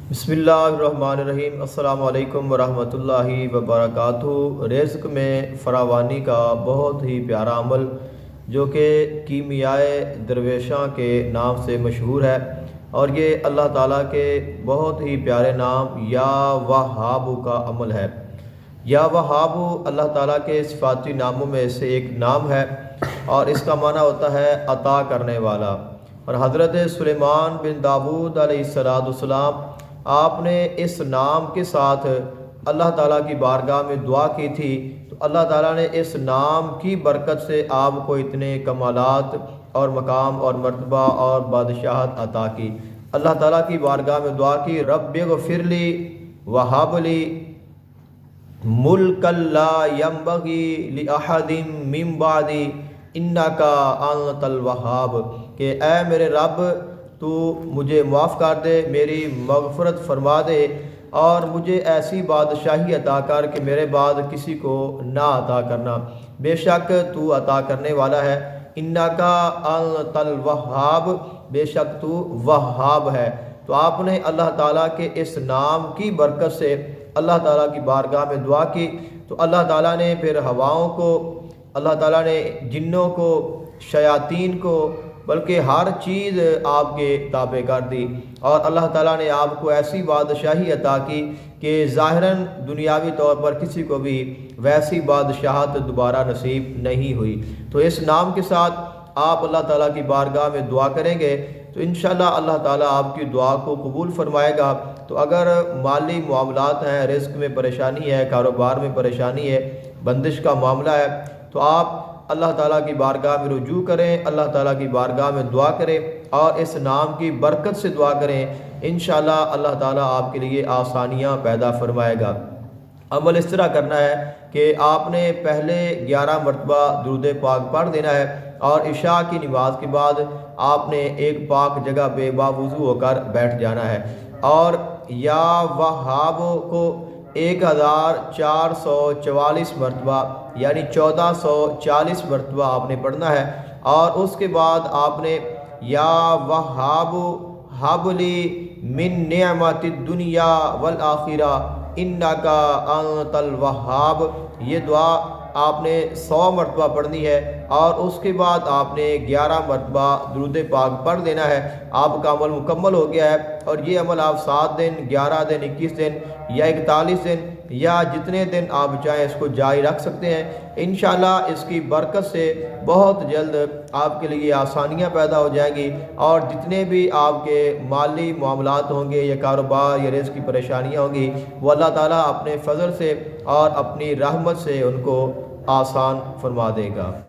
بسم اللہ الرحمن الرحیم۔ السلام علیکم ورحمۃ اللہ وبرکاتہ۔ رزق میں فراوانی کا بہت ہی پیارا عمل جو کہ کیمیائے درویشاں کے نام سے مشہور ہے، اور یہ اللہ تعالیٰ کے بہت ہی پیارے نام یا وہاب کا عمل ہے۔ یا وہاب اللہ تعالیٰ کے صفاتی ناموں میں سے ایک نام ہے، اور اس کا معنی ہوتا ہے عطا کرنے والا۔ اور حضرت سلیمان بن داؤد علیہ السلام آپ نے اس نام کے ساتھ اللہ تعالیٰ کی بارگاہ میں دعا کی تھی، تو اللہ تعالیٰ نے اس نام کی برکت سے آپ کو اتنے کمالات اور مقام اور مرتبہ اور بادشاہت عطا کی۔ اللہ تعالیٰ کی بارگاہ میں دعا کی، رب اغفر لی وہب لی ملکا لا ینبغی لأحد من بعدی انک انت الوہاب، کہ اے میرے رب تو مجھے معاف کر دے، میری مغفرت فرما دے، اور مجھے ایسی بادشاہی عطا کر کہ میرے بعد کسی کو نہ عطا کرنا، بے شک تو عطا کرنے والا ہے۔ انک انت الوہاب، بے شک تو وہاب ہے۔ تو آپ نے اللہ تعالیٰ کے اس نام کی برکت سے اللہ تعالیٰ کی بارگاہ میں دعا کی، تو اللہ تعالیٰ نے پھر ہواؤں کو، اللہ تعالیٰ نے جنوں کو، شیاطین کو، بلکہ ہر چیز آپ کے تابع کر دی، اور اللہ تعالیٰ نے آپ کو ایسی بادشاہی عطا کی کہ ظاہراً دنیاوی طور پر کسی کو بھی ویسی بادشاہت دوبارہ نصیب نہیں ہوئی۔ تو اس نام کے ساتھ آپ اللہ تعالیٰ کی بارگاہ میں دعا کریں گے تو انشاءاللہ اللہ تعالیٰ آپ کی دعا کو قبول فرمائے گا۔ تو اگر مالی معاملات ہیں، رزق میں پریشانی ہے، کاروبار میں پریشانی ہے، بندش کا معاملہ ہے، تو آپ اللہ تعالیٰ کی بارگاہ میں رجوع کریں، اللہ تعالیٰ کی بارگاہ میں دعا کریں، اور اس نام کی برکت سے دعا کریں، انشاءاللہ اللہ تعالیٰ آپ کے لیے آسانیاں پیدا فرمائے گا۔ عمل اس طرح کرنا ہے کہ آپ نے پہلے 11 مرتبہ درود پاک پڑھ دینا ہے، اور عشاء کی نماز کے بعد آپ نے ایک پاک جگہ پہ باوضو ہو کر بیٹھ جانا ہے، اور یا وہاب کو 1444 مرتبہ یعنی 1440 مرتبہ آپ نے پڑھنا ہے، اور اس کے بعد آپ نے یا وہاب ہب لی من نعمت الدنیا والآخرہ انک انت الوہاب، یہ دعا آپ نے 100 مرتبہ پڑھنی ہے، اور اس کے بعد آپ نے 11 مرتبہ درود پاک پڑھ دینا ہے۔ آپ کا عمل مکمل ہو گیا ہے، اور یہ عمل آپ 7 دن، 11 دن، 21 دن یا 41 دن یا جتنے دن آپ چاہیں اس کو جاری رکھ سکتے ہیں۔ انشاءاللہ اس کی برکت سے بہت جلد آپ کے لیے آسانیاں پیدا ہو جائیں گی، اور جتنے بھی آپ کے مالی معاملات ہوں گے یا کاروبار یا رزق کی پریشانیاں ہوں گی، وہ اللہ تعالیٰ اپنے فضل سے اور اپنی رحمت سے ان کو آسان فرما دے گا۔